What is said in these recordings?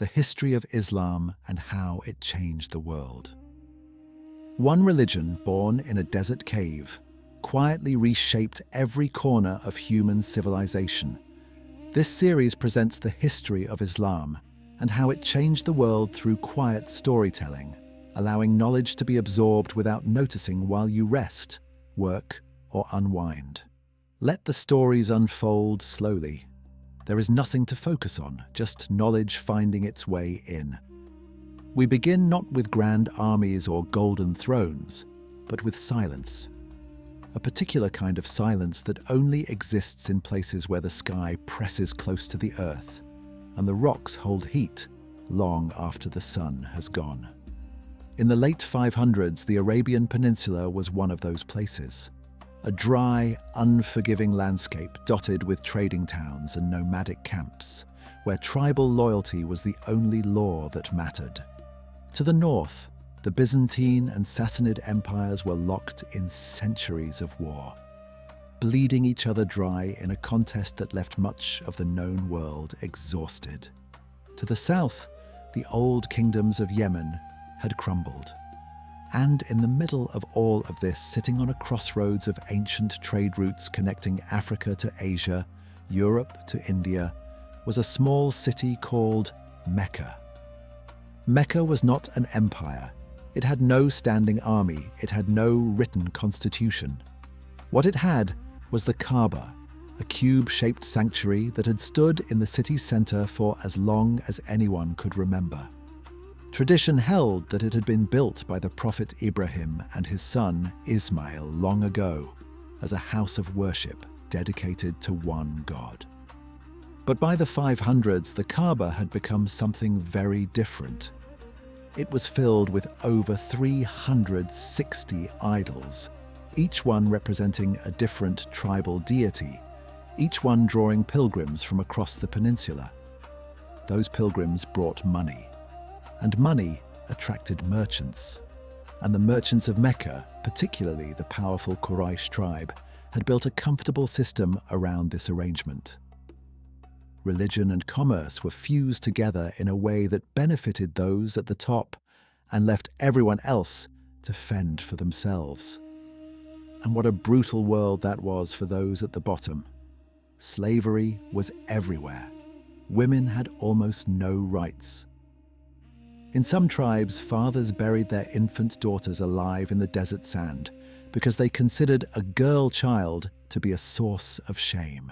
the history of Islam and how it changed the world. One religion born in a desert cave quietly reshaped every corner of human civilization. This series presents the history of Islam and how it changed the world through quiet storytelling, allowing knowledge to be absorbed without noticing while you rest, work, or unwind. Let the stories unfold slowly. There is nothing to focus on, just knowledge finding its way in. We begin not with grand armies or golden thrones, but with silence. A particular kind of silence that only exists in places where the sky presses close to the earth and the rocks hold heat long after the sun has gone. In the late 500s, the Arabian Peninsula was one of those places. A dry, unforgiving landscape dotted with trading towns and nomadic camps, where tribal loyalty was the only law that mattered. To the north, the Byzantine and Sassanid empires were locked in centuries of war, bleeding each other dry in a contest that left much of the known world exhausted. To the south, the old kingdoms of Yemen had crumbled. And in the middle of all of this, sitting on a crossroads of ancient trade routes connecting Africa to Asia, Europe to India, was a small city called Mecca. Mecca was not an empire. It had no standing army. It had no written constitution. What it had was the Kaaba, a cube-shaped sanctuary that had stood in the city's center for as long as anyone could remember. Tradition held that it had been built by the Prophet Ibrahim and his son Ismail long ago as a house of worship dedicated to one God. But by the 500s, the Kaaba had become something very different. It was filled with over 360 idols, each one representing a different tribal deity, each one drawing pilgrims from across the peninsula. Those pilgrims brought money, and money attracted merchants. And the merchants of Mecca, particularly the powerful Quraysh tribe, had built a comfortable system around this arrangement. Religion and commerce were fused together in a way that benefited those at the top and left everyone else to fend for themselves. And what a brutal world that was for those at the bottom. Slavery was everywhere. Women had almost no rights. In some tribes, fathers buried their infant daughters alive in the desert sand because they considered a girl child to be a source of shame.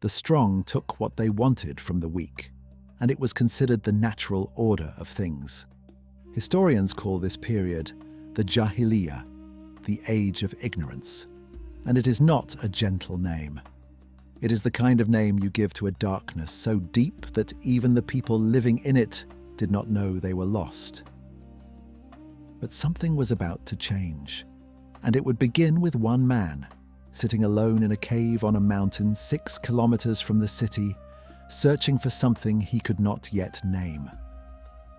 The strong took what they wanted from the weak, and it was considered the natural order of things. Historians call this period the Jahiliyyah, the age of ignorance, and it is not a gentle name. It is the kind of name you give to a darkness so deep that even the people living in it did not know they were lost. But something was about to change, and it would begin with one man, sitting alone in a cave on a mountain 6 kilometers from the city, searching for something he could not yet name.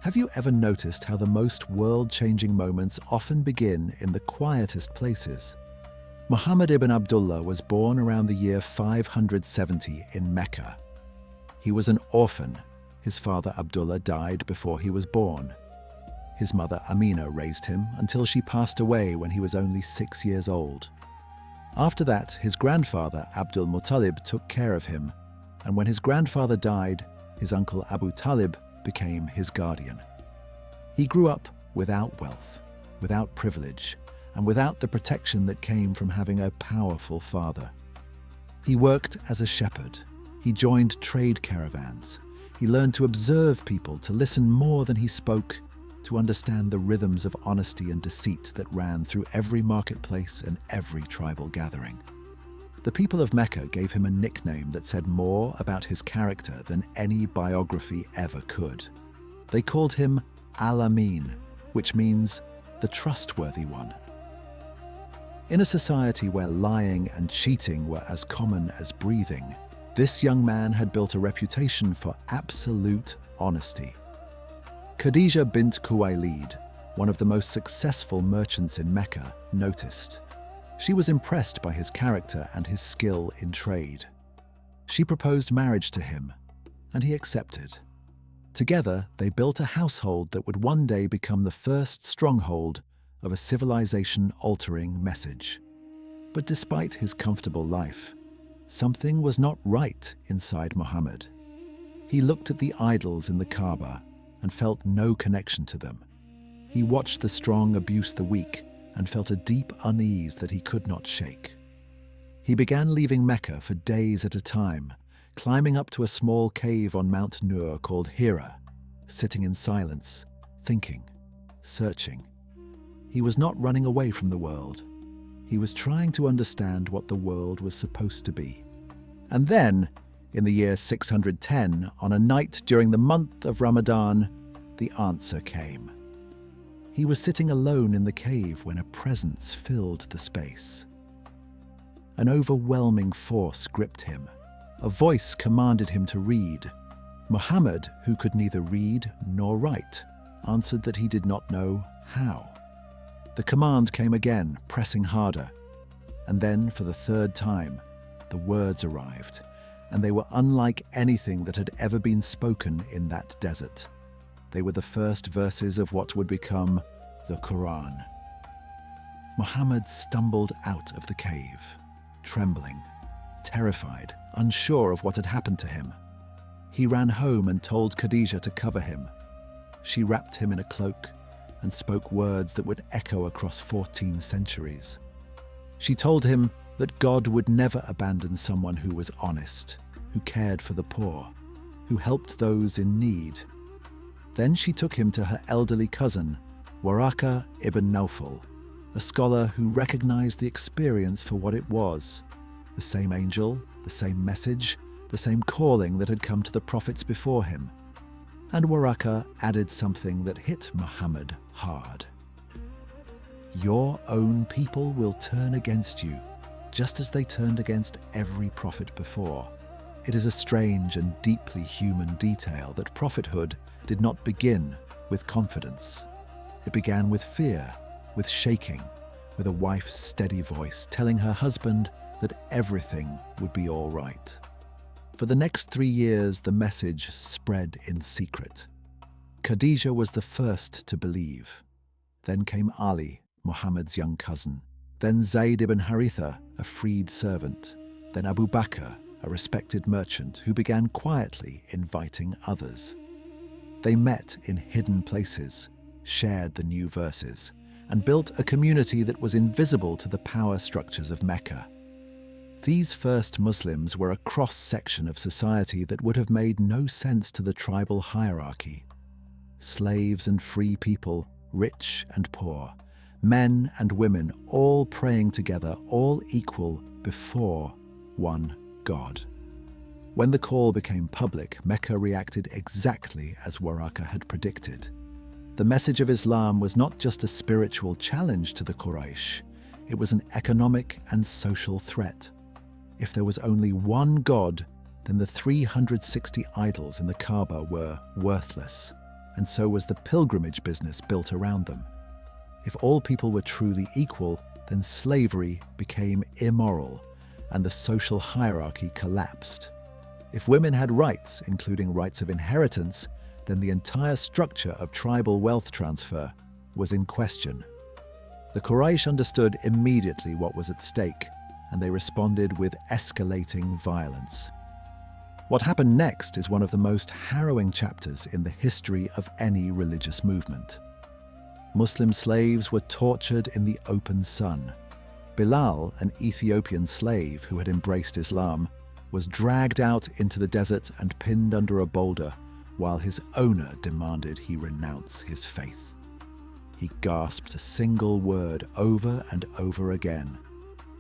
Have you ever noticed how the most world-changing moments often begin in the quietest places? Muhammad ibn Abdullah was born around the year 570 in Mecca. He was an orphan. His father Abdullah died before he was born. His mother Amina raised him until she passed away when he was only 6 years old. After that, his grandfather Abdul Muttalib took care of him, and when his grandfather died, his uncle Abu Talib became his guardian. He grew up without wealth, without privilege, and without the protection that came from having a powerful father. He worked as a shepherd. He joined trade caravans. He learned to observe people, to listen more than he spoke, to understand the rhythms of honesty and deceit that ran through every marketplace and every tribal gathering. The people of Mecca gave him a nickname that said more about his character than any biography ever could. They called him Al-Amin, which means the trustworthy one. In a society where lying and cheating were as common as breathing, this young man had built a reputation for absolute honesty. Khadija bint Khuwaylid, one of the most successful merchants in Mecca, noticed. She was impressed by his character and his skill in trade. She proposed marriage to him, and he accepted. Together, they built a household that would one day become the first stronghold of a civilization-altering message. But despite his comfortable life, something was not right inside Muhammad. He looked at the idols in the Kaaba and felt no connection to them. He watched the strong abuse the weak and felt a deep unease that he could not shake. He began leaving Mecca for days at a time, climbing up to a small cave on Mount Nur called Hira, sitting in silence, thinking, searching. He was not running away from the world. He was trying to understand what the world was supposed to be. And then, in the year 610, on a night during the month of Ramadan, the answer came. He was sitting alone in the cave when a presence filled the space. An overwhelming force gripped him. A voice commanded him to read. Muhammad, who could neither read nor write, answered that he did not know how. The command came again, pressing harder. And then, for the third time, the words arrived, and they were unlike anything that had ever been spoken in that desert. They were the first verses of what would become the Quran. Muhammad stumbled out of the cave, trembling, terrified, unsure of what had happened to him. He ran home and told Khadija to cover him. She wrapped him in a cloak and spoke words that would echo across 14 centuries. She told him that God would never abandon someone who was honest, who cared for the poor, who helped those in need. Then she took him to her elderly cousin, Waraka ibn Nawfal, a scholar who recognized the experience for what it was, the same angel, the same message, the same calling that had come to the prophets before him. And Waraka added something that hit Muhammad hard. Your own people will turn against you, just as they turned against every prophet before. It is a strange and deeply human detail that prophethood did not begin with confidence. It began with fear, with shaking, with a wife's steady voice telling her husband that everything would be all right. For the next 3 years, the message spread in secret. Khadija was the first to believe. Then came Ali, Muhammad's young cousin. Then Zayd ibn Haritha, a freed servant. Then Abu Bakr, a respected merchant who began quietly inviting others. They met in hidden places, shared the new verses, and built a community that was invisible to the power structures of Mecca. These first Muslims were a cross-section of society that would have made no sense to the tribal hierarchy. Slaves and free people, rich and poor, men and women, all praying together, all equal before one God. When the call became public, Mecca reacted exactly as Waraka had predicted. The message of Islam was not just a spiritual challenge to the Quraysh, it was an economic and social threat. If there was only one God, then the 360 idols in the Kaaba were worthless, and so was the pilgrimage business built around them. If all people were truly equal, then slavery became immoral, and the social hierarchy collapsed. If women had rights, including rights of inheritance, then the entire structure of tribal wealth transfer was in question. The Quraysh understood immediately what was at stake, and they responded with escalating violence. What happened next is one of the most harrowing chapters in the history of any religious movement. Muslim slaves were tortured in the open sun. Bilal, an Ethiopian slave who had embraced Islam, was dragged out into the desert and pinned under a boulder while his owner demanded he renounce his faith. He gasped a single word over and over again: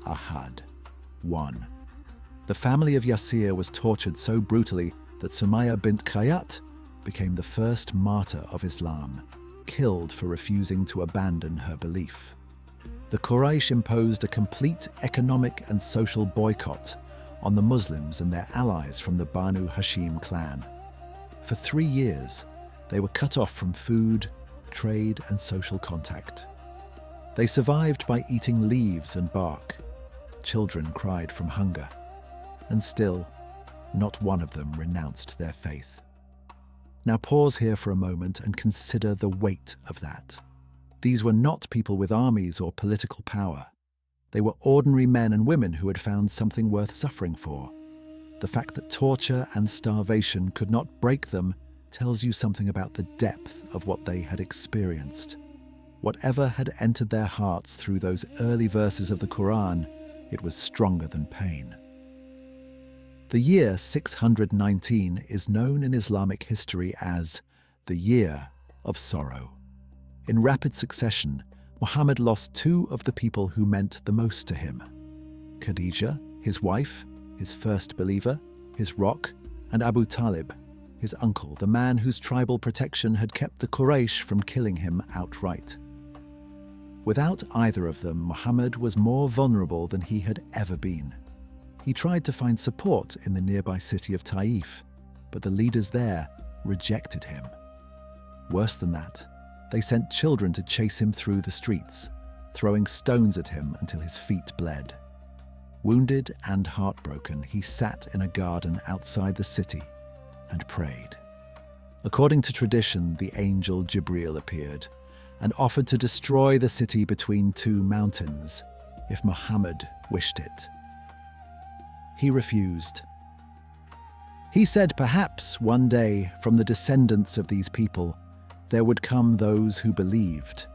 Ahad, one. The family of Yasir was tortured so brutally that Sumayya bint Khayyat became the first martyr of Islam, killed for refusing to abandon her belief. The Quraysh imposed a complete economic and social boycott on the Muslims and their allies from the Banu Hashim clan. For 3 years, they were cut off from food, trade, and social contact. They survived by eating leaves and bark. Children cried from hunger. And still, not one of them renounced their faith. Now pause here for a moment and consider the weight of that. These were not people with armies or political power. They were ordinary men and women who had found something worth suffering for. The fact that torture and starvation could not break them tells you something about the depth of what they had experienced. Whatever had entered their hearts through those early verses of the Quran, it was stronger than pain. The year 619 is known in Islamic history as the Year of Sorrow. In rapid succession, Muhammad lost two of the people who meant the most to him: Khadija, his wife, his first believer, his rock, and Abu Talib, his uncle, the man whose tribal protection had kept the Quraysh from killing him outright. Without either of them, Muhammad was more vulnerable than he had ever been. He tried to find support in the nearby city of Taif, but the leaders there rejected him. Worse than that, they sent children to chase him through the streets, throwing stones at him until his feet bled. Wounded and heartbroken, he sat in a garden outside the city and prayed. According to tradition, the angel Jibril appeared and offered to destroy the city between two mountains if Muhammad wished it. He refused. He said perhaps one day from the descendants of these people there would come those who believed.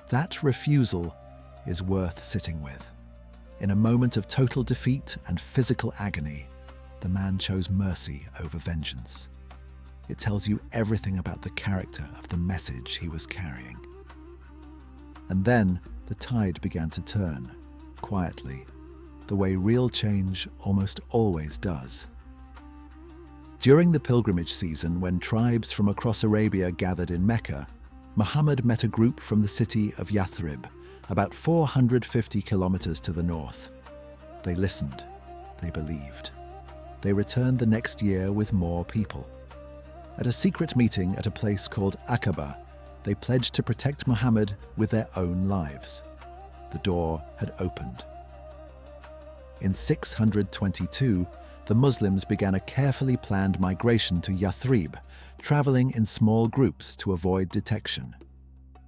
That refusal is worth sitting with. In a moment of total defeat and physical agony, the man chose mercy over vengeance. It tells you everything about the character of the message he was carrying. And then the tide began to turn, quietly, the way real change almost always does. During the pilgrimage season, when tribes from across Arabia gathered in Mecca, Muhammad met a group from the city of Yathrib, about 450 kilometers to the north. They listened. They believed. They returned the next year with more people. At a secret meeting at a place called Aqaba, they pledged to protect Muhammad with their own lives. The door had opened. In 622, the Muslims began a carefully planned migration to Yathrib, traveling in small groups to avoid detection.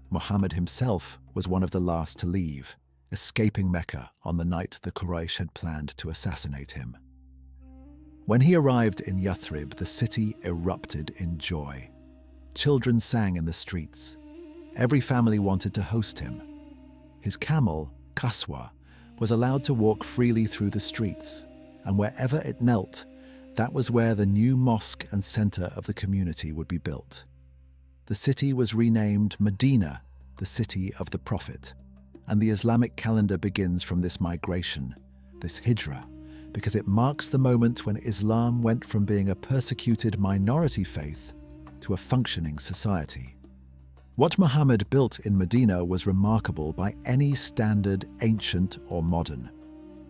Muhammad himself was one of the last to leave, escaping Mecca on the night the Quraysh had planned to assassinate him. When he arrived in Yathrib, the city erupted in joy. Children sang in the streets. Every family wanted to host him. His camel, Qaswa, was allowed to walk freely through the streets, and wherever it knelt, that was where the new mosque and center of the community would be built. The city was renamed Medina, the city of the Prophet, and the Islamic calendar begins from this migration, this hijrah, because it marks the moment when Islam went from being a persecuted minority faith to a functioning society. What Muhammad built in Medina was remarkable by any standard, ancient or modern.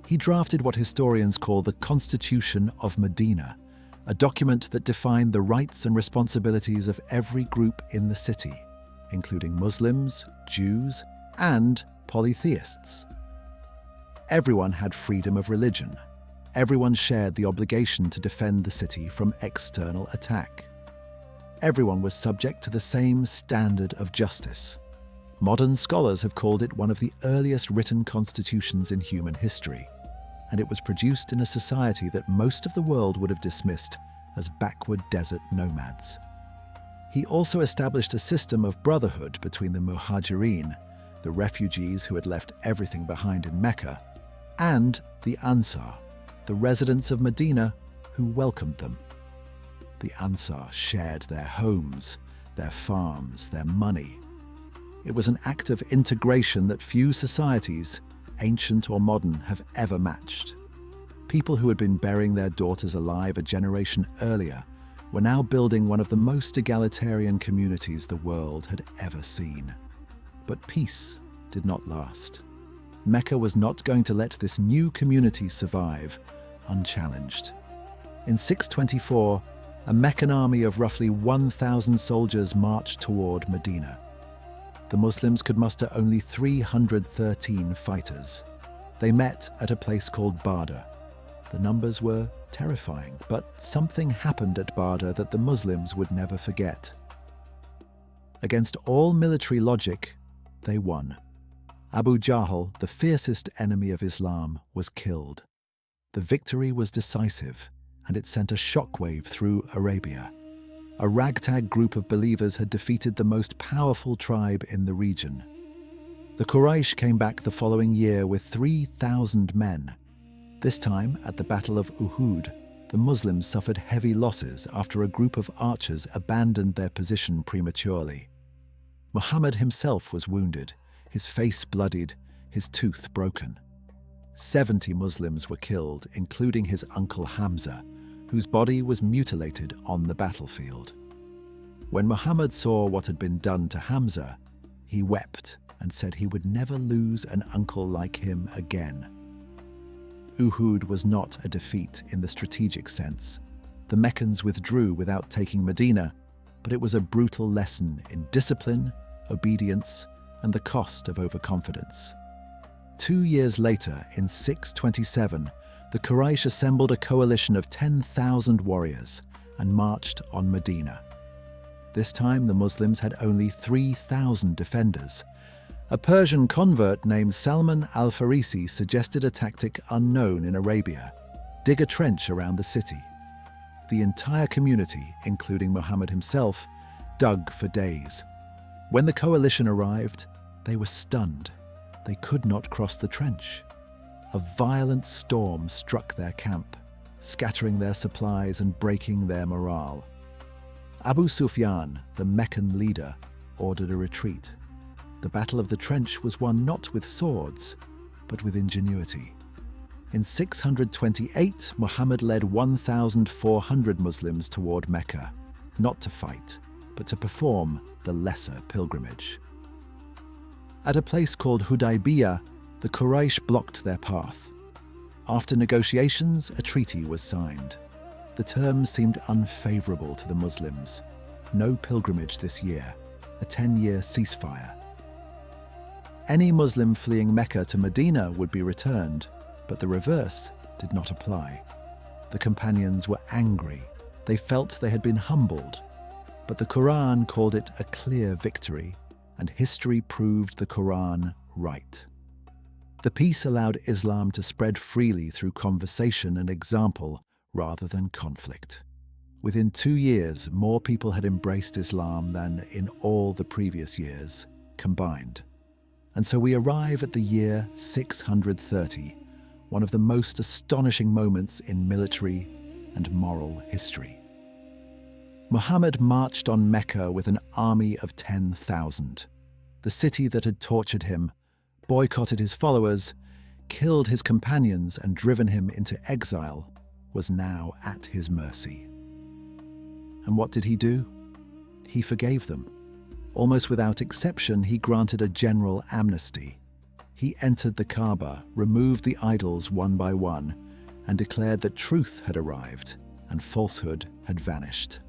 He drafted what historians call the Constitution of Medina, a document that defined the rights and responsibilities of every group in the city, including Muslims, Jews, and polytheists. Everyone had freedom of religion. Everyone shared the obligation to defend the city from external attack. Everyone was subject to the same standard of justice. Modern scholars have called it one of the earliest written constitutions in human history, and it was produced in a society that most of the world would have dismissed as backward desert nomads. He also established a system of brotherhood between the Muhajirin, the refugees who had left everything behind in Mecca, and the Ansar, the residents of Medina who welcomed them. The Ansar shared their homes, their farms, their money. It was an act of integration that few societies, ancient or modern, have ever matched. People who had been burying their daughters alive a generation earlier were now building one of the most egalitarian communities the world had ever seen. But peace did not last. Mecca was not going to let this new community survive unchallenged. In 624, a Meccan army of roughly 1,000 soldiers marched toward Medina. The Muslims could muster only 313 fighters. They met at a place called Bada. The numbers were terrifying, but something happened at Badr that the Muslims would never forget. Against all military logic, they won. Abu Jahl, the fiercest enemy of Islam, was killed. The victory was decisive, and it sent a shockwave through Arabia. A ragtag group of believers had defeated the most powerful tribe in the region. The Quraysh came back the following year with 3,000 men. This time, at the Battle of Uhud, the Muslims suffered heavy losses after a group of archers abandoned their position prematurely. Muhammad himself was wounded, his face bloodied, his tooth broken. 70 Muslims were killed, including his uncle Hamza, whose body was mutilated on the battlefield. When Muhammad saw what had been done to Hamza, he wept and said he would never lose an uncle like him again. Uhud was not a defeat in the strategic sense. The Meccans withdrew without taking Medina, but it was a brutal lesson in discipline, obedience, and the cost of overconfidence. 2 years later, in 627, the Quraysh assembled a coalition of 10,000 warriors and marched on Medina. This time, the Muslims had only 3,000 defenders. A Persian convert named Salman al-Farisi suggested a tactic unknown in Arabia: dig a trench around the city. The entire community, including Muhammad himself, dug for days. When the coalition arrived, they were stunned. They could not cross the trench. A violent storm struck their camp, scattering their supplies and breaking their morale. Abu Sufyan, the Meccan leader, ordered a retreat. The Battle of the Trench was won not with swords, but with ingenuity. In 628, Muhammad led 1,400 Muslims toward Mecca, not to fight, but to perform the lesser pilgrimage. At a place called Hudaybiyah, the Quraysh blocked their path. After negotiations, a treaty was signed. The terms seemed unfavorable to the Muslims. No pilgrimage this year, a 10-year ceasefire. Any Muslim fleeing Mecca to Medina would be returned, but the reverse did not apply. The companions were angry. They felt they had been humbled, but the Quran called it a clear victory, and history proved the Quran right. The peace allowed Islam to spread freely through conversation and example rather than conflict. Within 2 years, more people had embraced Islam than in all the previous years combined. And so we arrive at the year 630, one of the most astonishing moments in military and moral history. Muhammad marched on Mecca with an army of 10,000. The city that had tortured him, boycotted his followers, killed his companions, and driven him into exile was now at his mercy. And what did he do? He forgave them. Almost without exception, he granted a general amnesty. He entered the Kaaba, removed the idols one by one, and declared that truth had arrived and falsehood had vanished.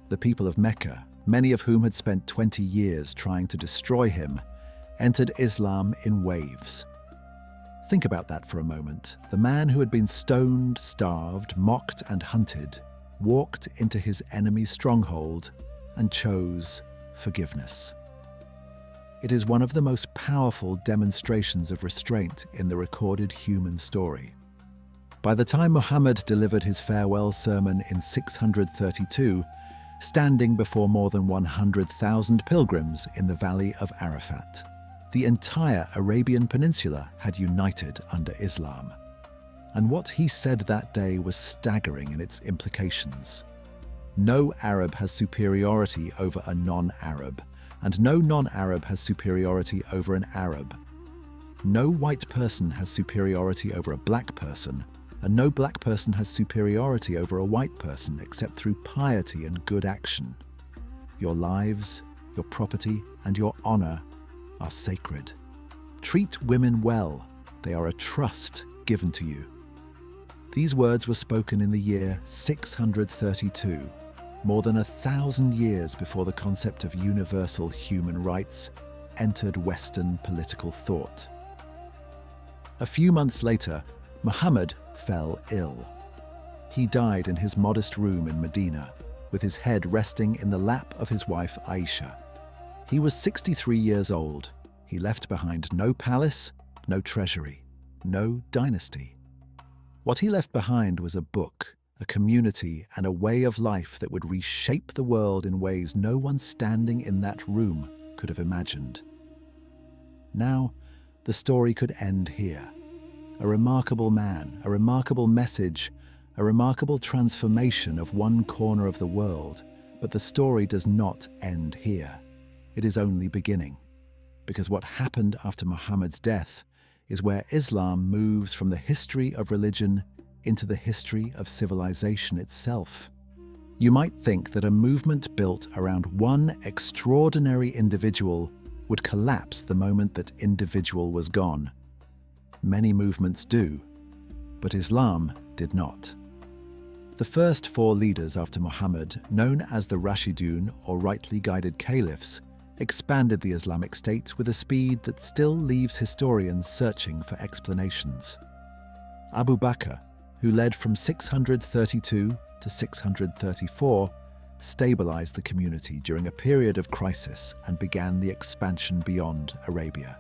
The people of Mecca, many of whom had spent 20 years trying to destroy him, entered Islam in waves. Think about that for a moment. The man who had been stoned, starved, mocked, and hunted walked into his enemy's stronghold and chose forgiveness. It is one of the most powerful demonstrations of restraint in the recorded human story. By the time Muhammad delivered his farewell sermon in 632, standing before more than 100,000 pilgrims in the valley of Arafat, the entire Arabian Peninsula had united under Islam. And what he said that day was staggering in its implications. No Arab has superiority over a non-Arab, and no non-Arab has superiority over an Arab. No white person has superiority over a black person, and no black person has superiority over a white person except through piety and good action. Your lives, your property, and your honor are sacred. Treat women well. They are a trust given to you. These words were spoken in the year 632, more than 1,000 years before the concept of universal human rights entered Western political thought. A few months later, Muhammad, fell ill. He died in his modest room in Medina, with his head resting in the lap of his wife Aisha. He was 63 years old. He left behind no palace, no treasury, no dynasty. What he left behind was a book, a community, and a way of life that would reshape the world in ways no one standing in that room could have imagined. Now, the story could end here. A remarkable man, a remarkable message, a remarkable transformation of one corner of the world, but the story does not end here. It is only beginning. Because what happened after Muhammad's death is where Islam moves from the history of religion into the history of civilization itself. You might think that a movement built around one extraordinary individual would collapse the moment that individual was gone. Many movements do, but Islam did not. The first four leaders after Muhammad, known as the Rashidun or rightly guided Caliphs, expanded the Islamic State with a speed that still leaves historians searching for explanations. Abu Bakr, who led from 632 to 634, stabilized the community during a period of crisis and began the expansion beyond Arabia.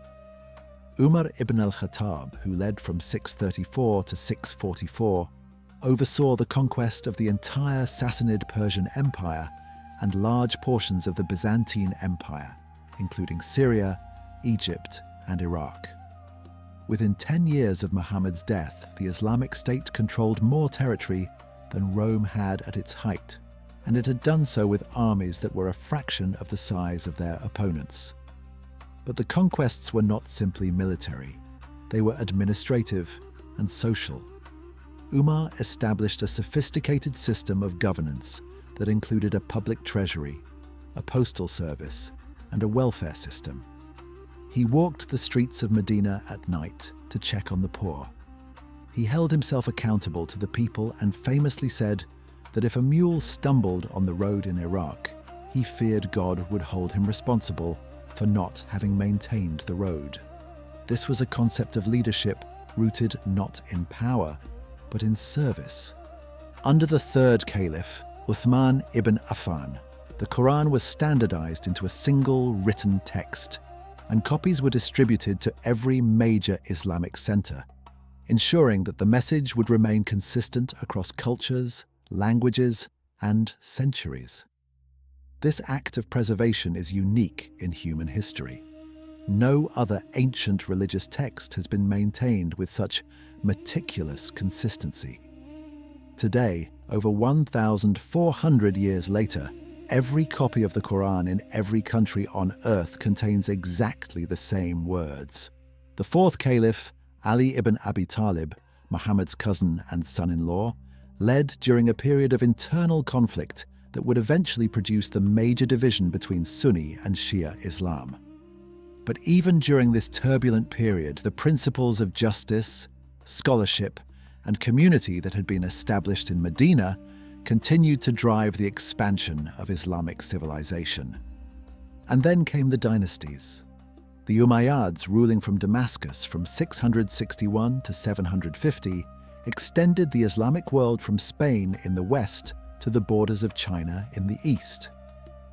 Umar ibn al-Khattab, who led from 634 to 644, oversaw the conquest of the entire Sassanid Persian Empire and large portions of the Byzantine Empire, including Syria, Egypt, and Iraq. Within 10 years of Muhammad's death, the Islamic State controlled more territory than Rome had at its height, and it had done so with armies that were a fraction of the size of their opponents. But the conquests were not simply military. They were administrative and social. Umar established a sophisticated system of governance that included a public treasury, a postal service, and a welfare system. He walked the streets of Medina at night to check on the poor. He held himself accountable to the people and famously said that if a mule stumbled on the road in Iraq, he feared God would hold him responsible for not having maintained the road. This was a concept of leadership rooted not in power, but in service. Under the third caliph, Uthman ibn Affan, the Quran was standardized into a single written text, and copies were distributed to every major Islamic center, ensuring that the message would remain consistent across cultures, languages, and centuries. This act of preservation is unique in human history. No other ancient religious text has been maintained with such meticulous consistency. Today, over 1,400 years later, every copy of the Quran in every country on earth contains exactly the same words. The fourth caliph, Ali ibn Abi Talib, Muhammad's cousin and son-in-law, led during a period of internal conflict that would eventually produce the major division between Sunni and Shia Islam. But even during this turbulent period, the principles of justice, scholarship, and community that had been established in Medina continued to drive the expansion of Islamic civilization. And then came the dynasties. The Umayyads, ruling from Damascus from 661 to 750, extended the Islamic world from Spain in the west to the borders of China in the east.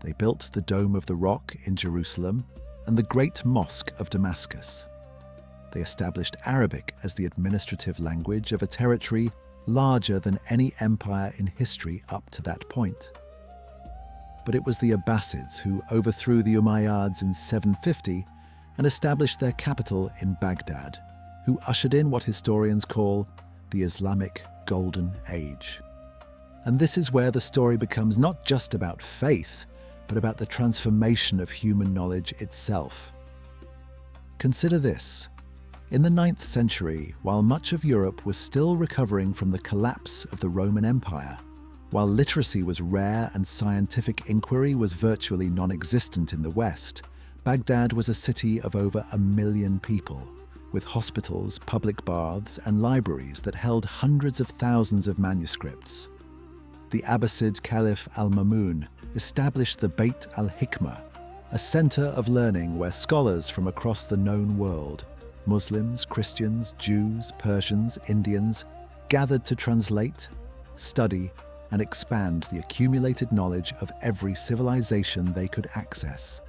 They built the Dome of the Rock in Jerusalem and the Great Mosque of Damascus. They established Arabic as the administrative language of a territory larger than any empire in history up to that point. But it was the Abbasids who overthrew the Umayyads in 750 and established their capital in Baghdad, who ushered in what historians call the Islamic Golden Age. And this is where the story becomes not just about faith, but about the transformation of human knowledge itself. Consider this. In the 9th century, while much of Europe was still recovering from the collapse of the Roman Empire, while literacy was rare and scientific inquiry was virtually non-existent in the West, Baghdad was a city of over 1 million people, with hospitals, public baths, and libraries that held hundreds of thousands of manuscripts. The Abbasid Caliph al-Mamun established the Beit al-Hikmah, a center of learning where scholars from across the known world, Muslims, Christians, Jews, Persians, Indians, gathered to translate, study, and expand the accumulated knowledge of every civilization they could access.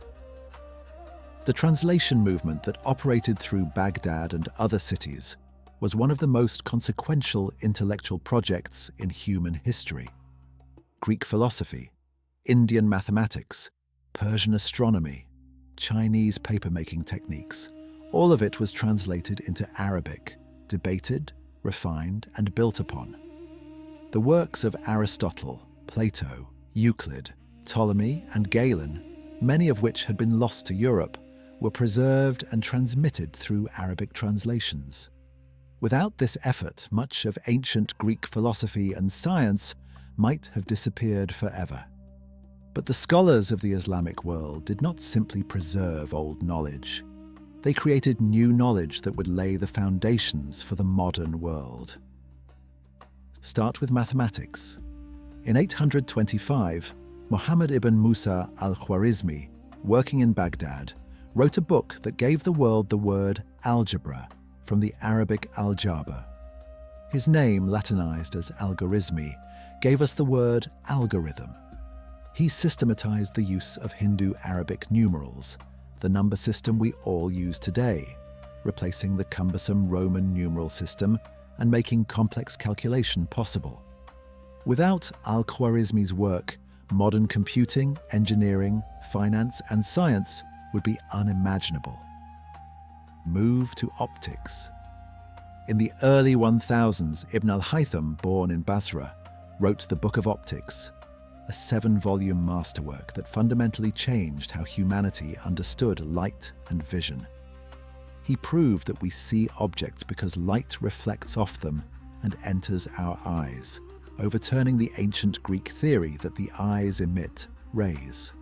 The translation movement that operated through Baghdad and other cities was one of the most consequential intellectual projects in human history. Greek philosophy, Indian mathematics, Persian astronomy, Chinese papermaking techniques, all of it was translated into Arabic, debated, refined, and built upon. The works of Aristotle, Plato, Euclid, Ptolemy, and Galen, many of which had been lost to Europe, were preserved and transmitted through Arabic translations. Without this effort, much of ancient Greek philosophy and science might have disappeared forever. But the scholars of the Islamic world did not simply preserve old knowledge. They created new knowledge that would lay the foundations for the modern world. Start with mathematics. In 825, Muhammad ibn Musa al-Khwarizmi, working in Baghdad, wrote a book that gave the world the word algebra, from the Arabic al-Jabr. His name, Latinized as al-Khwarizmi, gave us the word algorithm. He systematized the use of Hindu Arabic numerals, the number system we all use today, replacing the cumbersome Roman numeral system and making complex calculation possible. Without al-Khwarizmi's work, modern computing, engineering, finance, and science would be unimaginable. Move to optics. In the early 1000s, Ibn al-Haytham, born in Basra, wrote the Book of Optics, a 7-volume masterwork that fundamentally changed how humanity understood light and vision. He proved that we see objects because light reflects off them and enters our eyes, overturning the ancient Greek theory that the eyes emit rays.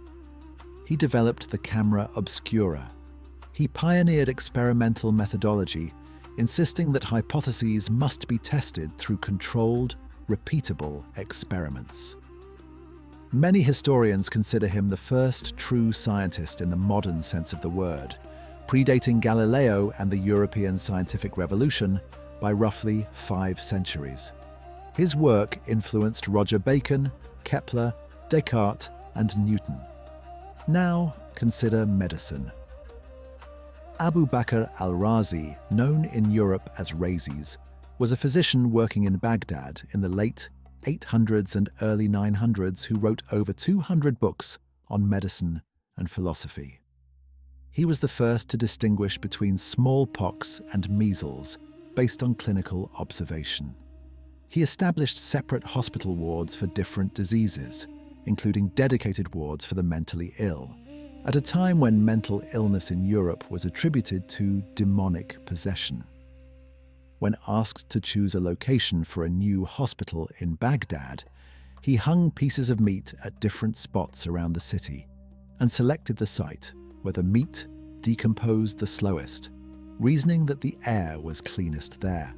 He developed the camera obscura. He pioneered experimental methodology, insisting that hypotheses must be tested through controlled, repeatable experiments. Many historians consider him the first true scientist in the modern sense of the word, predating Galileo and the European scientific revolution by roughly 5 centuries. His work influenced Roger Bacon, Kepler, Descartes, and Newton. Now, consider medicine. Abu Bakr al-Razi, known in Europe as Rhazes, was a physician working in Baghdad in the late 800s and early 900s who wrote over 200 books on medicine and philosophy. He was the first to distinguish between smallpox and measles based on clinical observation. He established separate hospital wards for different diseases, including dedicated wards for the mentally ill, at a time when mental illness in Europe was attributed to demonic possession. When asked to choose a location for a new hospital in Baghdad, he hung pieces of meat at different spots around the city and selected the site where the meat decomposed the slowest, reasoning that the air was cleanest there.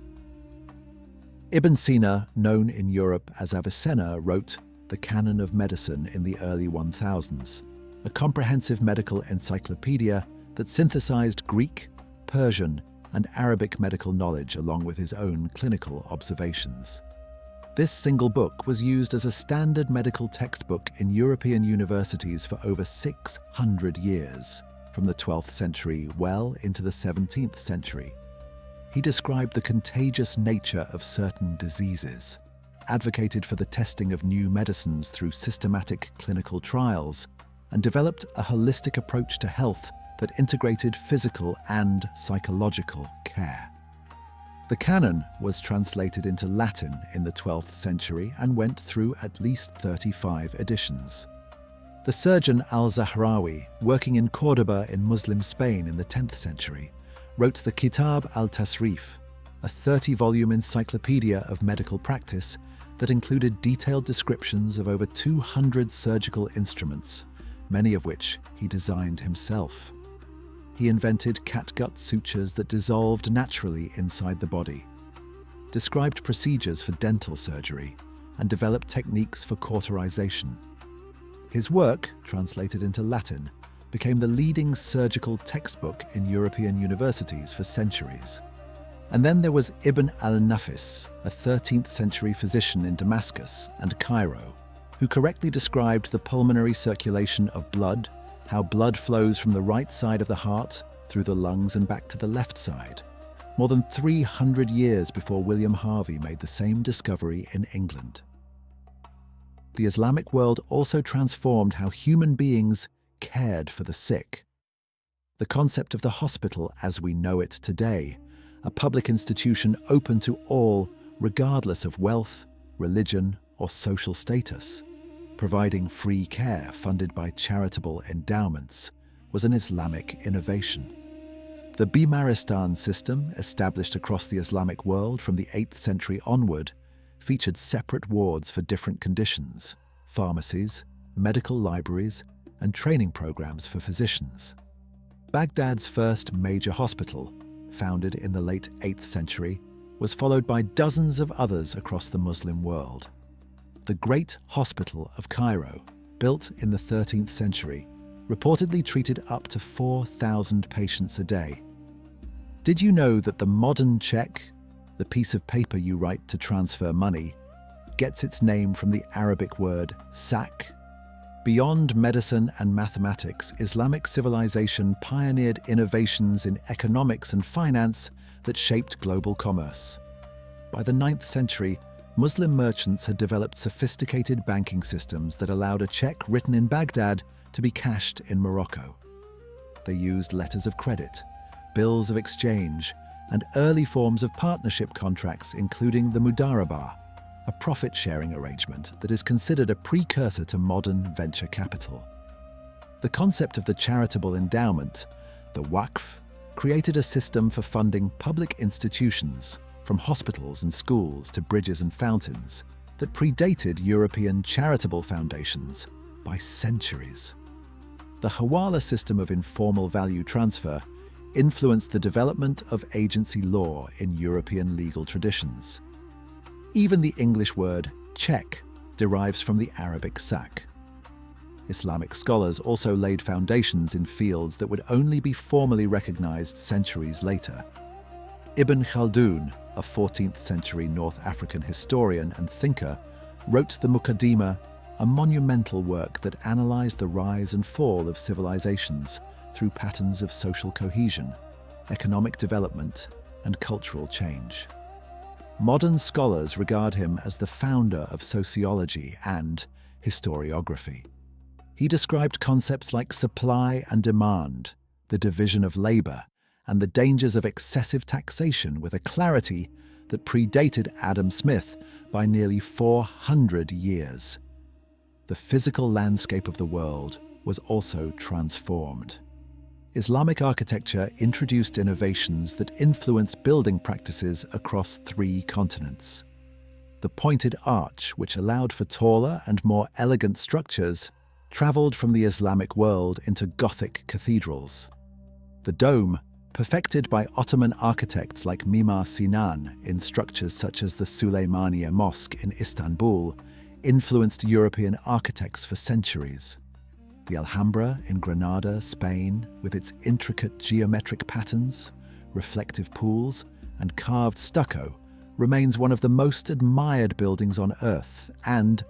Ibn Sina, known in Europe as Avicenna, wrote the Canon of Medicine in the early 1000s, a comprehensive medical encyclopedia that synthesized Greek, Persian, and Arabic medical knowledge along with his own clinical observations. This single book was used as a standard medical textbook in European universities for over 600 years, from the 12th century well into the 17th century. He described the contagious nature of certain diseases, advocated for the testing of new medicines through systematic clinical trials, and developed a holistic approach to health that integrated physical and psychological care. The Canon was translated into Latin in the 12th century and went through at least 35 editions. The surgeon al-Zahrawi, working in Córdoba in Muslim Spain in the 10th century, wrote the Kitab al-Tasrif, a 30-volume encyclopedia of medical practice that included detailed descriptions of over 200 surgical instruments, many of which he designed himself. He invented catgut sutures that dissolved naturally inside the body, described procedures for dental surgery, and developed techniques for cauterization. His work, translated into Latin, became the leading surgical textbook in European universities for centuries. And then there was Ibn al-Nafis, a 13th century physician in Damascus and Cairo, who correctly described the pulmonary circulation of blood, how blood flows from the right side of the heart through the lungs and back to the left side, more than 300 years before William Harvey made the same discovery in England. The Islamic world also transformed how human beings cared for the sick. The concept of the hospital as we know it today, a public institution open to all regardless of wealth, religion, or social status, providing free care funded by charitable endowments, was an Islamic innovation. The Bimaristan system, established across the Islamic world from the 8th century onward, featured separate wards for different conditions, pharmacies, medical libraries, and training programs for physicians. Baghdad's first major hospital, founded in the late 8th century, was followed by dozens of others across the Muslim world. The Great Hospital of Cairo, built in the 13th century, reportedly treated up to 4,000 patients a day. Did you know that the modern check, the piece of paper you write to transfer money, gets its name from the Arabic word sak? Beyond medicine and mathematics, Islamic civilization pioneered innovations in economics and finance that shaped global commerce. By the 9th century, Muslim merchants had developed sophisticated banking systems that allowed a check written in Baghdad to be cashed in Morocco. They used letters of credit, bills of exchange, and early forms of partnership contracts, including the mudarabah, a profit-sharing arrangement that is considered a precursor to modern venture capital. The concept of the charitable endowment, the waqf, created a system for funding public institutions, from hospitals and schools to bridges and fountains, that predated European charitable foundations by centuries. The hawala system of informal value transfer influenced the development of agency law in European legal traditions. Even the English word check derives from the Arabic sak. Islamic scholars also laid foundations in fields that would only be formally recognized centuries later. Ibn Khaldun, a 14th century North African historian and thinker, wrote the Muqaddimah, a monumental work that analyzed the rise and fall of civilizations through patterns of social cohesion, economic development, and cultural change. Modern scholars regard him as the founder of sociology and historiography. He described concepts like supply and demand, the division of labor, and the dangers of excessive taxation with a clarity that predated Adam Smith by nearly 400 years. The physical landscape of the world was also transformed. Islamic architecture introduced innovations that influenced building practices across 3 continents. The pointed arch, which allowed for taller and more elegant structures, traveled from the Islamic world into Gothic cathedrals. The dome, perfected by Ottoman architects like Mimar Sinan in structures such as the Süleymaniye Mosque in Istanbul, influenced European architects for centuries. The Alhambra in Granada, Spain, with its intricate geometric patterns, reflective pools, and carved stucco, remains one of the most admired buildings on Earth and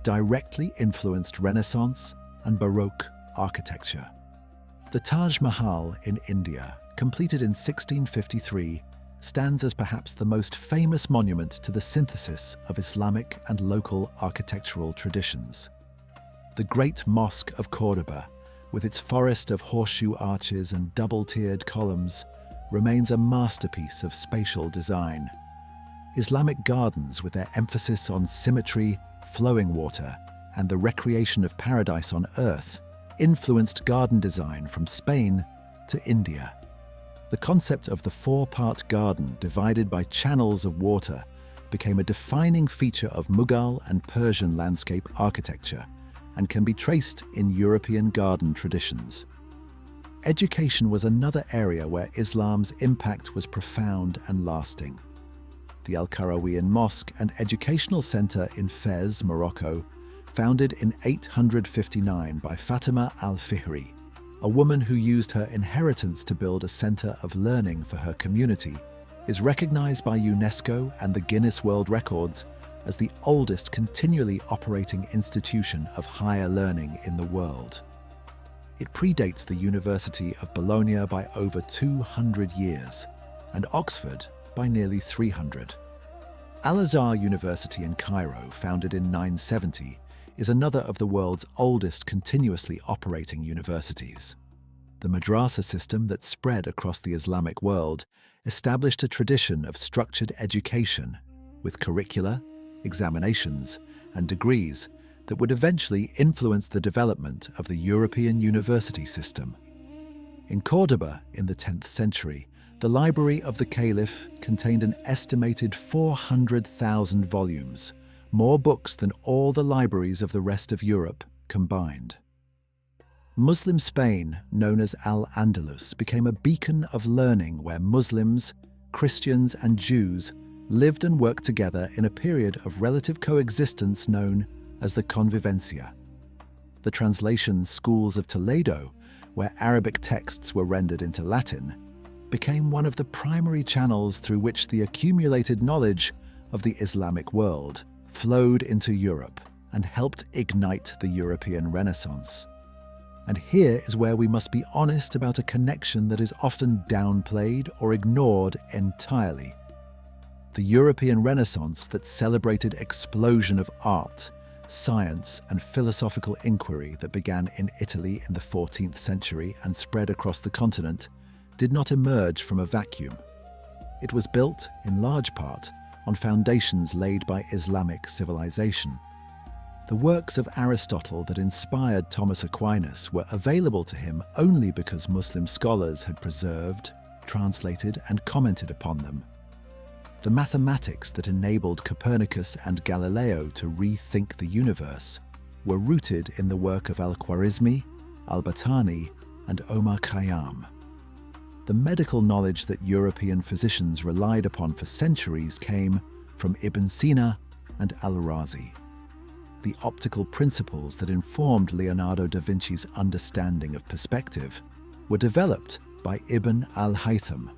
directly influenced Renaissance and Baroque architecture. The Taj Mahal in India, completed in 1653, stands as perhaps the most famous monument to the synthesis of Islamic and local architectural traditions. The Great Mosque of Cordoba, with its forest of horseshoe arches and double-tiered columns, remains a masterpiece of spatial design. Islamic gardens, with their emphasis on symmetry, flowing water, and the recreation of paradise on earth, influenced garden design from Spain to India. The concept of the 4-part garden divided by channels of water became a defining feature of Mughal and Persian landscape architecture and can be traced in European garden traditions. Education was another area where Islam's impact was profound and lasting. The al-Qarawiyyin Mosque and Educational Center in Fez, Morocco, founded in 859 by Fatima al-Fihri, a woman who used her inheritance to build a center of learning for her community, is recognized by UNESCO and the Guinness World Records as the oldest continually operating institution of higher learning in the world. It predates the University of Bologna by over 200 years and Oxford by nearly 300. Al-Azhar University in Cairo, founded in 970, is another of the world's oldest continuously operating universities. The madrasa system that spread across the Islamic world established a tradition of structured education with curricula, examinations, and degrees that would eventually influence the development of the European university system. In Cordoba in the 10th century, the library of the Caliph contained an estimated 400,000 volumes, more books than all the libraries of the rest of Europe combined. Muslim Spain, known as Al-Andalus, became a beacon of learning where Muslims, Christians, and Jews lived and worked together in a period of relative coexistence known as the Convivencia. The translation schools of Toledo, where Arabic texts were rendered into Latin, became one of the primary channels through which the accumulated knowledge of the Islamic world flowed into Europe and helped ignite the European Renaissance. And here is where we must be honest about a connection that is often downplayed or ignored entirely. The European Renaissance that celebrated explosion of art, science, and philosophical inquiry that began in Italy in the 14th century and spread across the continent did not emerge from a vacuum. It was built, in large part, on foundations laid by Islamic civilization. The works of Aristotle that inspired Thomas Aquinas were available to him only because Muslim scholars had preserved, translated, and commented upon them. The mathematics that enabled Copernicus and Galileo to rethink the universe were rooted in the work of al-Khwarizmi, al-Battani, and Omar Khayyam. The medical knowledge that European physicians relied upon for centuries came from Ibn Sina and al-Razi. The optical principles that informed Leonardo da Vinci's understanding of perspective were developed by Ibn al-Haytham.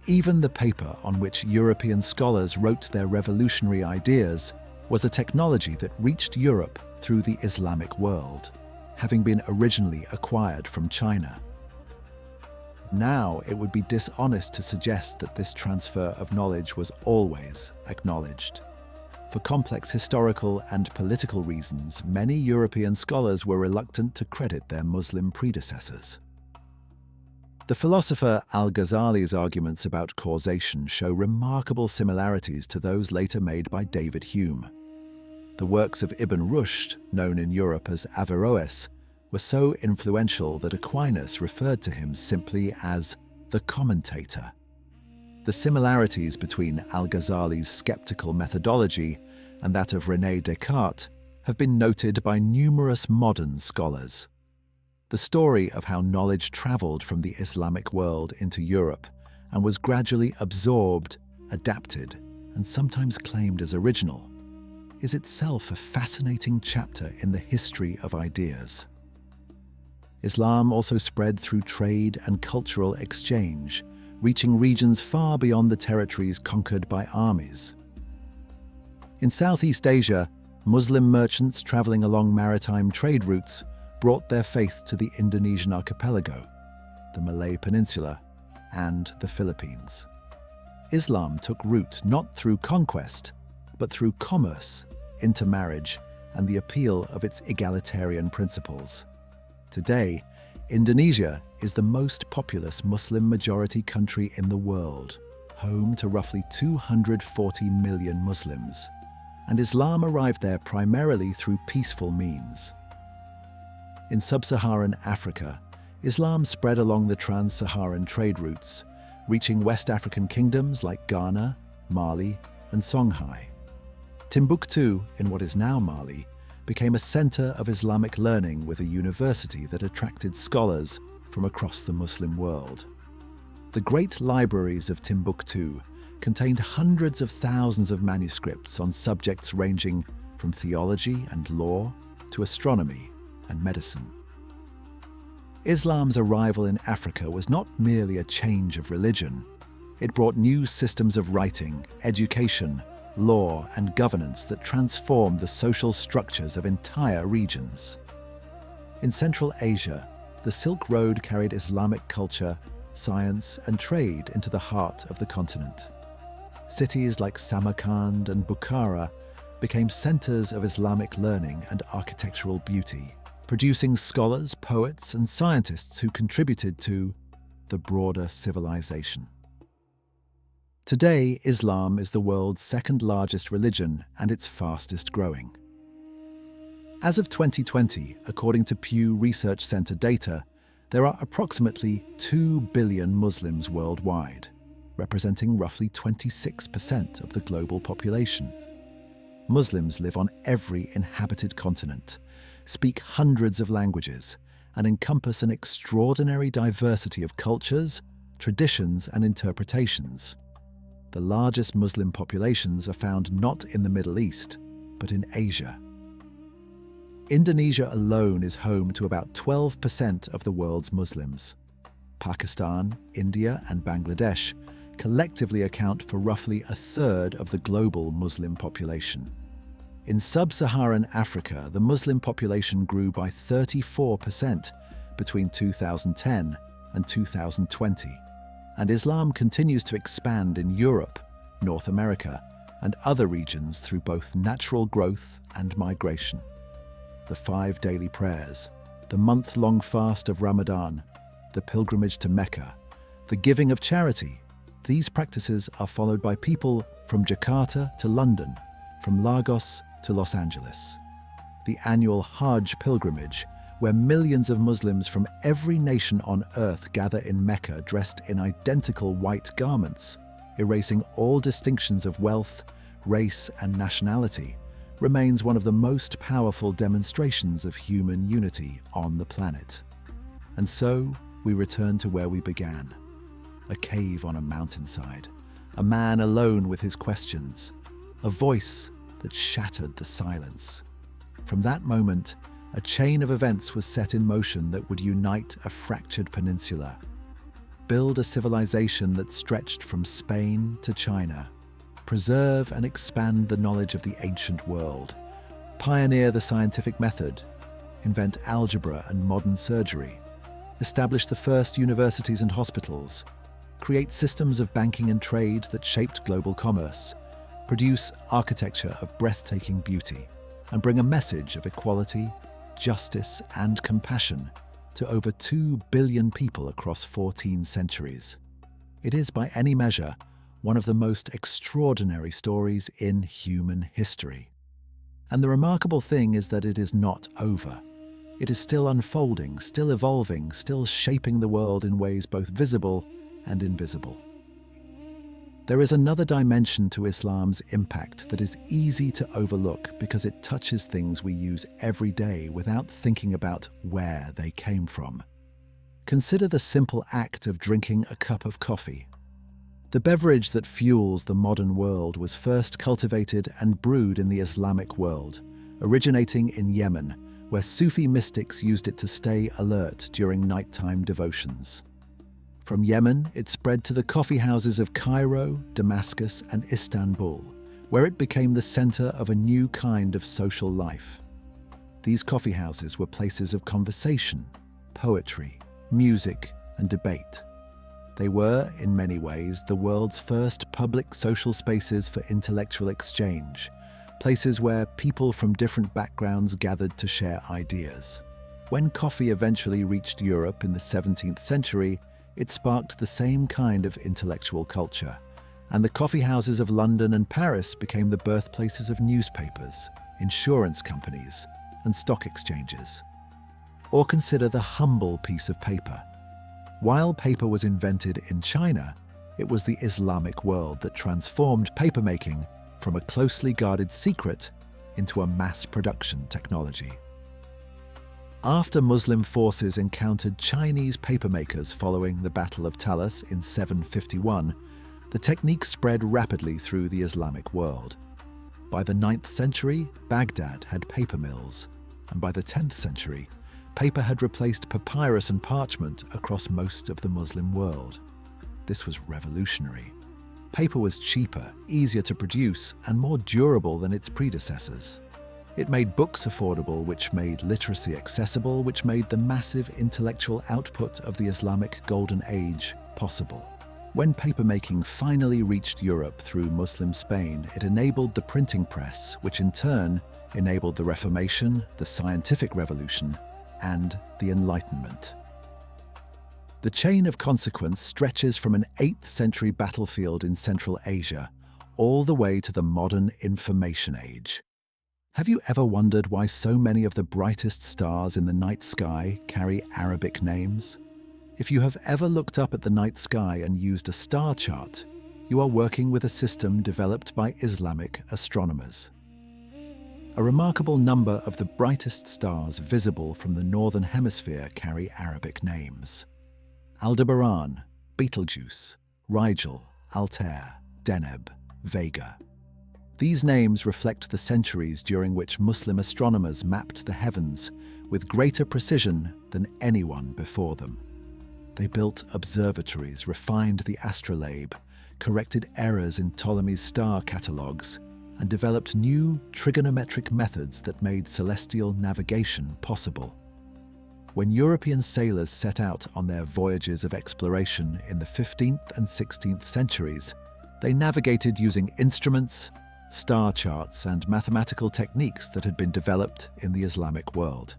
Even the paper on which European scholars wrote their revolutionary ideas was a technology that reached Europe through the Islamic world, having been originally acquired from China. Now, it would be dishonest to suggest that this transfer of knowledge was always acknowledged. For complex historical and political reasons, many European scholars were reluctant to credit their Muslim predecessors. The philosopher al-Ghazali's arguments about causation show remarkable similarities to those later made by David Hume. The works of Ibn Rushd, known in Europe as Averroes, were so influential that Aquinas referred to him simply as the commentator. The similarities between al-Ghazali's skeptical methodology and that of René Descartes have been noted by numerous modern scholars. The story of how knowledge traveled from the Islamic world into Europe and was gradually absorbed, adapted, and sometimes claimed as original is itself a fascinating chapter in the history of ideas. Islam also spread through trade and cultural exchange, reaching regions far beyond the territories conquered by armies. In Southeast Asia, Muslim merchants traveling along maritime trade routes brought their faith to the Indonesian archipelago, the Malay Peninsula, and the Philippines. Islam took root not through conquest, but through commerce, intermarriage, and the appeal of its egalitarian principles. Today, Indonesia is the most populous Muslim-majority country in the world, home to roughly 240 million Muslims, and Islam arrived there primarily through peaceful means. In sub-Saharan Africa, Islam spread along the trans-Saharan trade routes, reaching West African kingdoms like Ghana, Mali, and Songhai. Timbuktu, in what is now Mali, became a center of Islamic learning with a university that attracted scholars from across the Muslim world. The great libraries of Timbuktu contained hundreds of thousands of manuscripts on subjects ranging from theology and law to astronomy and medicine. Islam's arrival in Africa was not merely a change of religion, It brought new systems of writing, education, law, and governance that transformed the social structures of entire regions. In Central Asia, the Silk Road carried Islamic culture, science, and trade into the heart of the continent. Cities like Samarkand and Bukhara became centers of Islamic learning and architectural beauty, producing scholars, poets, and scientists who contributed to the broader civilization. Today, Islam is the world's second largest religion and its fastest growing. As of 2020, according to Pew Research Center data, there are approximately 2 billion Muslims worldwide, representing roughly 26% of the global population. Muslims live on every inhabited continent, speak hundreds of languages, and encompass an extraordinary diversity of cultures, traditions, and interpretations. The largest Muslim populations are found not in the Middle East, but in Asia. Indonesia alone is home to about 12% of the world's Muslims. Pakistan, India, and Bangladesh collectively account for roughly a third of the global Muslim population. In sub-Saharan Africa, the Muslim population grew by 34% between 2010 and 2020. And Islam continues to expand in Europe, North America, and other regions through both natural growth and migration. The 5 daily prayers, the month-long fast of Ramadan, the pilgrimage to Mecca, the giving of charity, these practices are followed by people from Jakarta to London, from Lagos to Los Angeles. The annual Hajj pilgrimage, where millions of Muslims from every nation on earth gather in Mecca dressed in identical white garments, erasing all distinctions of wealth, race, and nationality, remains one of the most powerful demonstrations of human unity on the planet. And so, we return to where we began. A cave on a mountainside, a man alone with his questions, a voice that shattered the silence. From that moment, a chain of events was set in motion that would unite a fractured peninsula, build a civilization that stretched from Spain to China, preserve and expand the knowledge of the ancient world, pioneer the scientific method, invent algebra and modern surgery, establish the first universities and hospitals, create systems of banking and trade that shaped global commerce, produce architecture of breathtaking beauty, and bring a message of equality, justice, and compassion to over 2 billion people across 14 centuries. It is, by any measure, one of the most extraordinary stories in human history. And the remarkable thing is that it is not over. It is still unfolding, still evolving, still shaping the world in ways both visible and invisible. There is another dimension to Islam's impact that is easy to overlook because it touches things we use every day without thinking about where they came from. Consider the simple act of drinking a cup of coffee. The beverage that fuels the modern world was first cultivated and brewed in the Islamic world, originating in Yemen, where Sufi mystics used it to stay alert during nighttime devotions. From Yemen, it spread to the coffee houses of Cairo, Damascus, and Istanbul, where it became the center of a new kind of social life. These coffee houses were places of conversation, poetry, music, and debate. They were, in many ways, the world's first public social spaces for intellectual exchange, places where people from different backgrounds gathered to share ideas. When coffee eventually reached Europe in the 17th century, it sparked the same kind of intellectual culture, and the coffee houses of London and Paris became the birthplaces of newspapers, insurance companies, and stock exchanges. Or consider the humble piece of paper. While paper was invented in China, it was the Islamic world that transformed papermaking from a closely guarded secret into a mass production technology. After Muslim forces encountered Chinese papermakers following the Battle of Talas in 751, the technique spread rapidly through the Islamic world. By the 9th century, Baghdad had paper mills, and by the 10th century, paper had replaced papyrus and parchment across most of the Muslim world. This was revolutionary. Paper was cheaper, easier to produce, and more durable than its predecessors. It made books affordable, which made literacy accessible, which made the massive intellectual output of the Islamic Golden Age possible. When papermaking finally reached Europe through Muslim Spain, it enabled the printing press, which in turn enabled the Reformation, the Scientific Revolution, and the Enlightenment. The chain of consequence stretches from an 8th century battlefield in Central Asia all the way to the modern information age. Have you ever wondered why so many of the brightest stars in the night sky carry Arabic names? If you have ever looked up at the night sky and used a star chart, you are working with a system developed by Islamic astronomers. A remarkable number of the brightest stars visible from the northern hemisphere carry Arabic names. Aldebaran, Betelgeuse, Rigel, Altair, Deneb, Vega. These names reflect the centuries during which Muslim astronomers mapped the heavens with greater precision than anyone before them. They built observatories, refined the astrolabe, corrected errors in Ptolemy's star catalogues, and developed new trigonometric methods that made celestial navigation possible. When European sailors set out on their voyages of exploration in the 15th and 16th centuries, they navigated using instruments, star charts, and mathematical techniques that had been developed in the Islamic world.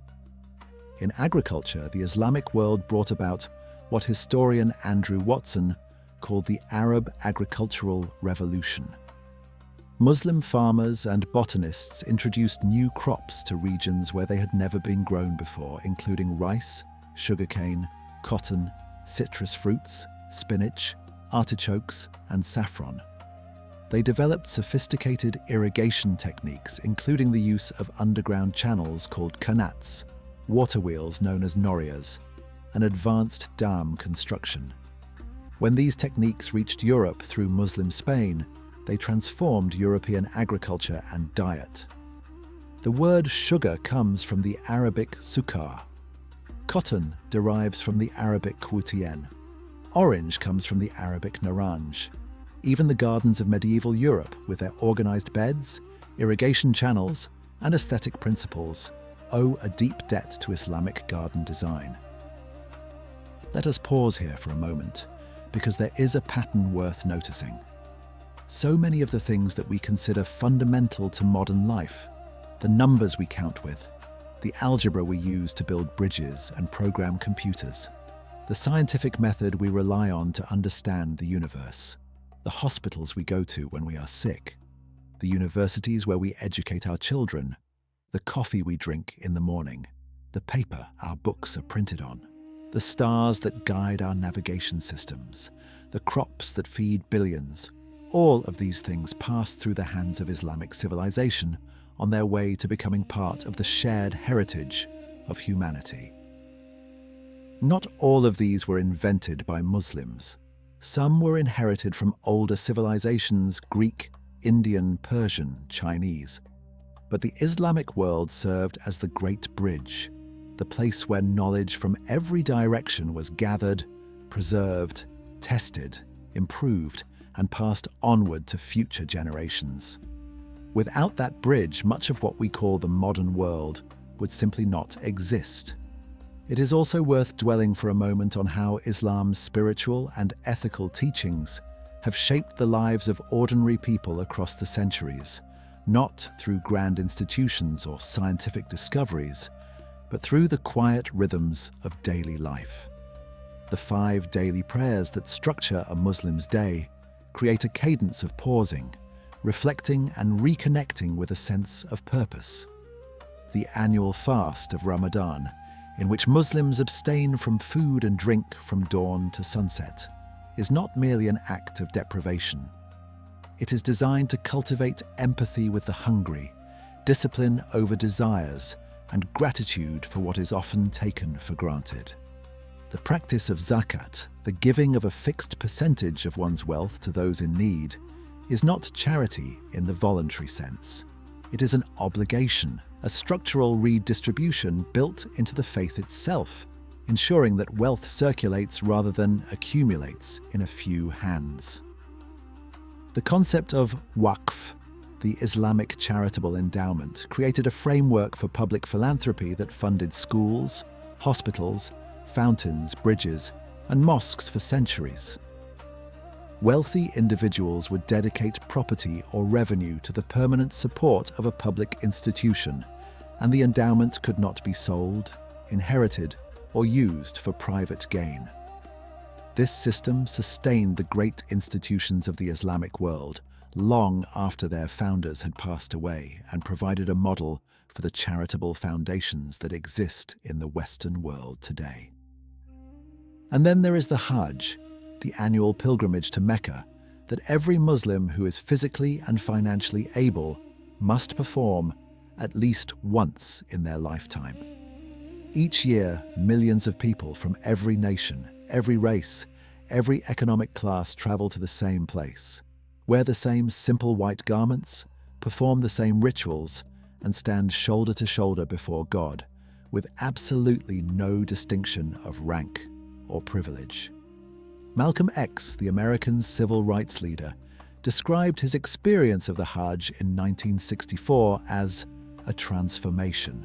In agriculture, the Islamic world brought about what historian Andrew Watson called the Arab Agricultural Revolution. Muslim farmers and botanists introduced new crops to regions where they had never been grown before, including rice, sugarcane, cotton, citrus fruits, spinach, artichokes, and saffron. They developed sophisticated irrigation techniques, including the use of underground channels called qanats, water wheels known as norias, and advanced dam construction. When these techniques reached Europe through Muslim Spain, they transformed European agriculture and diet. The word sugar comes from the Arabic sukar. Cotton derives from the Arabic qutien. Orange comes from the Arabic naranj. Even the gardens of medieval Europe, with their organized beds, irrigation channels, and aesthetic principles, owe a deep debt to Islamic garden design. Let us pause here for a moment, because there is a pattern worth noticing. So many of the things that we consider fundamental to modern life, the numbers we count with, the algebra we use to build bridges and program computers, the scientific method we rely on to understand the universe, the hospitals we go to when we are sick, the universities where we educate our children, the coffee we drink in the morning, the paper our books are printed on, the stars that guide our navigation systems, the crops that feed billions. All of these things pass through the hands of Islamic civilization on their way to becoming part of the shared heritage of humanity. Not all of these were invented by Muslims. Some were inherited from older civilizations, Greek, Indian, Persian, Chinese. But the Islamic world served as the Great Bridge, the place where knowledge from every direction was gathered, preserved, tested, improved, and passed onward to future generations. Without that bridge, much of what we call the modern world would simply not exist. It is also worth dwelling for a moment on how Islam's spiritual and ethical teachings have shaped the lives of ordinary people across the centuries, not through grand institutions or scientific discoveries, but through the quiet rhythms of daily life. The 5 daily prayers that structure a Muslim's day create a cadence of pausing, reflecting and reconnecting with a sense of purpose. The annual fast of Ramadan, in which Muslims abstain from food and drink from dawn to sunset, is not merely an act of deprivation. It is designed to cultivate empathy with the hungry, discipline over desires, and gratitude for what is often taken for granted. The practice of zakat, the giving of a fixed percentage of one's wealth to those in need, is not charity in the voluntary sense. It is an obligation, a structural redistribution built into the faith itself, ensuring that wealth circulates rather than accumulates in a few hands. The concept of waqf, the Islamic charitable endowment, created a framework for public philanthropy that funded schools, hospitals, fountains, bridges, and mosques for centuries. Wealthy individuals would dedicate property or revenue to the permanent support of a public institution, and the endowment could not be sold, inherited, or used for private gain. This system sustained the great institutions of the Islamic world long after their founders had passed away and provided a model for the charitable foundations that exist in the Western world today. And then there is the Hajj, the annual pilgrimage to Mecca that every Muslim who is physically and financially able must perform at least once in their lifetime. Each year, millions of people from every nation, every race, every economic class travel to the same place, wear the same simple white garments, perform the same rituals, and stand shoulder to shoulder before God, with absolutely no distinction of rank or privilege. Malcolm X, the American civil rights leader, described his experience of the Hajj in 1964 as a transformation.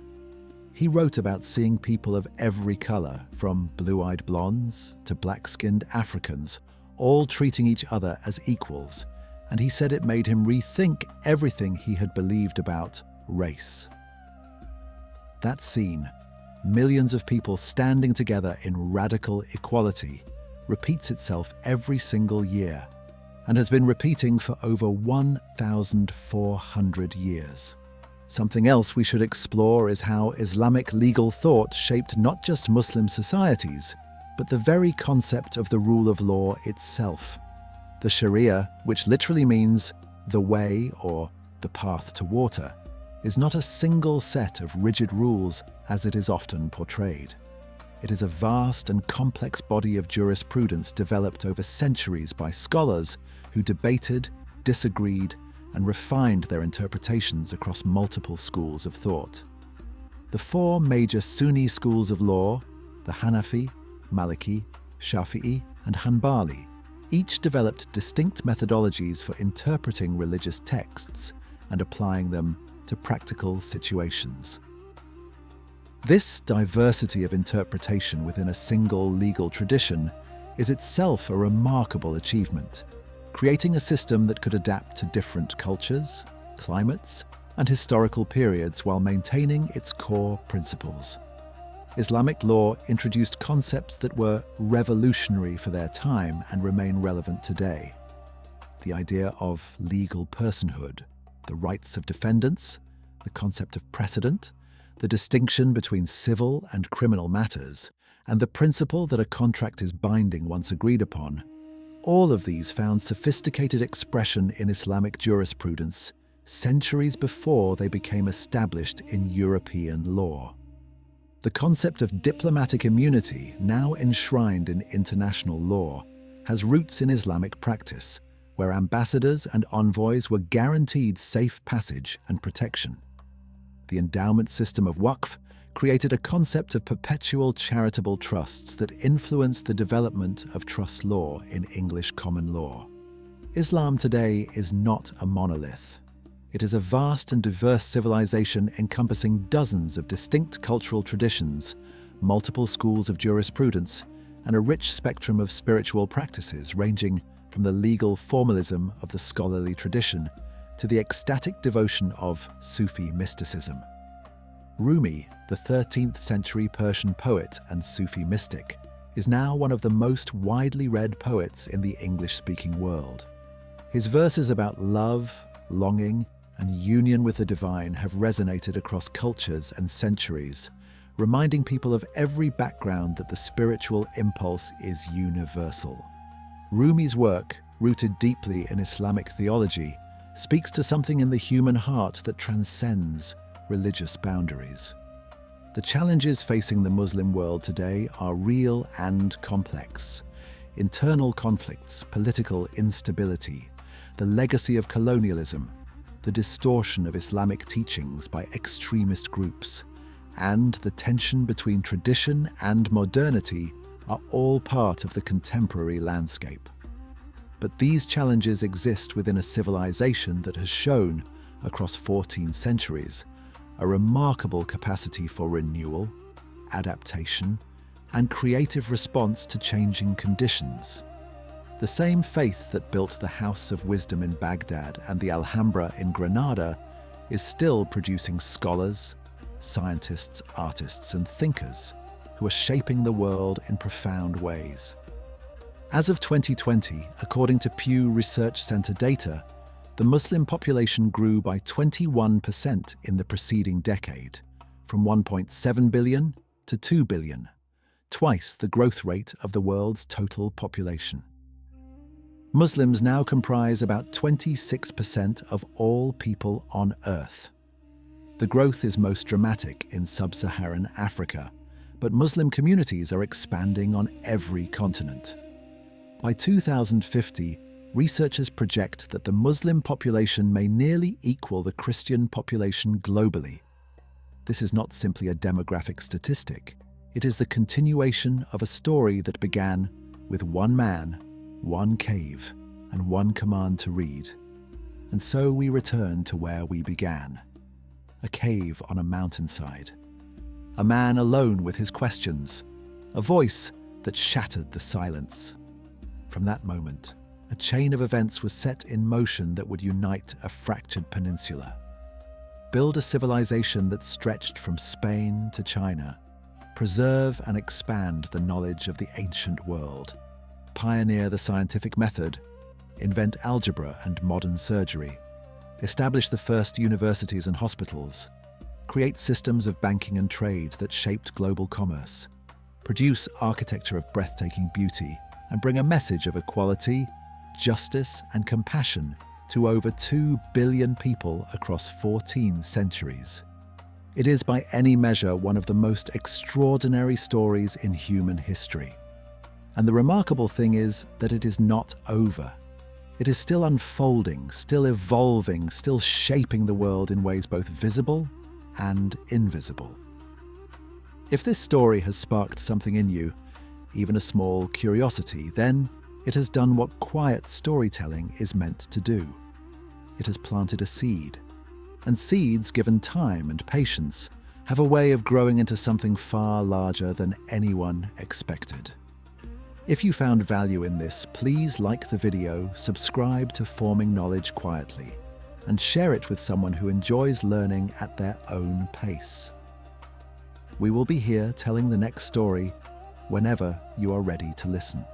He wrote about seeing people of every color, from blue-eyed blondes to black-skinned Africans, all treating each other as equals, and he said it made him rethink everything he had believed about race. That scene, millions of people standing together in radical equality, repeats itself every single year and has been repeating for over 1,400 years. Something else we should explore is how Islamic legal thought shaped not just Muslim societies, but the very concept of the rule of law itself. The Sharia, which literally means the way or the path to water, is not a single set of rigid rules as it is often portrayed. It is a vast and complex body of jurisprudence developed over centuries by scholars who debated, disagreed, and refined their interpretations across multiple schools of thought. The four major Sunni schools of law, the Hanafi, Maliki, Shafi'i, and Hanbali, each developed distinct methodologies for interpreting religious texts and applying them to practical situations. This diversity of interpretation within a single legal tradition is itself a remarkable achievement, creating a system that could adapt to different cultures, climates, and historical periods while maintaining its core principles. Islamic law introduced concepts that were revolutionary for their time and remain relevant today. The idea of legal personhood, the rights of defendants, the concept of precedent, the distinction between civil and criminal matters, and the principle that a contract is binding once agreed upon, all of these found sophisticated expression in Islamic jurisprudence centuries before they became established in European law. The concept of diplomatic immunity, now enshrined in international law, has roots in Islamic practice, where ambassadors and envoys were guaranteed safe passage and protection. The endowment system of waqf created a concept of perpetual charitable trusts that influenced the development of trust law in English common law. Islam today is not a monolith. It is a vast and diverse civilization encompassing dozens of distinct cultural traditions, multiple schools of jurisprudence, and a rich spectrum of spiritual practices ranging from the legal formalism of the scholarly tradition to the ecstatic devotion of Sufi mysticism. Rumi, the 13th century Persian poet and Sufi mystic, is now one of the most widely read poets in the English-speaking world. His verses about love, longing, and union with the divine have resonated across cultures and centuries, reminding people of every background that the spiritual impulse is universal. Rumi's work, rooted deeply in Islamic theology, speaks to something in the human heart that transcends religious boundaries. The challenges facing the Muslim world today are real and complex. Internal conflicts, political instability, the legacy of colonialism, the distortion of Islamic teachings by extremist groups, and the tension between tradition and modernity are all part of the contemporary landscape. But these challenges exist within a civilization that has shown, across 14 centuries, a remarkable capacity for renewal, adaptation, and creative response to changing conditions. The same faith that built the House of Wisdom in Baghdad and the Alhambra in Granada is still producing scholars, scientists, artists, and thinkers who are shaping the world in profound ways. As of 2020, according to Pew Research Center data, the Muslim population grew by 21% in the preceding decade, from 1.7 billion to 2 billion, twice the growth rate of the world's total population. Muslims now comprise about 26% of all people on Earth. The growth is most dramatic in sub-Saharan Africa, but Muslim communities are expanding on every continent. By 2050, researchers project that the Muslim population may nearly equal the Christian population globally. This is not simply a demographic statistic. It is the continuation of a story that began with one man, one cave, and one command to read. And so we return to where we began. A cave on a mountainside. A man alone with his questions. A voice that shattered the silence. From that moment, a chain of events was set in motion that would unite a fractured peninsula. Build a civilization that stretched from Spain to China. Preserve and expand the knowledge of the ancient world. Pioneer the scientific method. Invent algebra and modern surgery. Establish the first universities and hospitals. Create systems of banking and trade that shaped global commerce. Produce architecture of breathtaking beauty and bring a message of equality, justice, and compassion to over 2 billion people across 14 centuries. It is by any measure one of the most extraordinary stories in human history. And the remarkable thing is that it is not over. It is still unfolding, still evolving, still shaping the world in ways both visible and invisible. If this story has sparked something in you, even a small curiosity, then it has done what quiet storytelling is meant to do. It has planted a seed. And seeds, given time and patience, have a way of growing into something far larger than anyone expected. If you found value in this, please like the video, subscribe to Forming Knowledge Quietly, and share it with someone who enjoys learning at their own pace. We will be here telling the next story whenever you are ready to listen.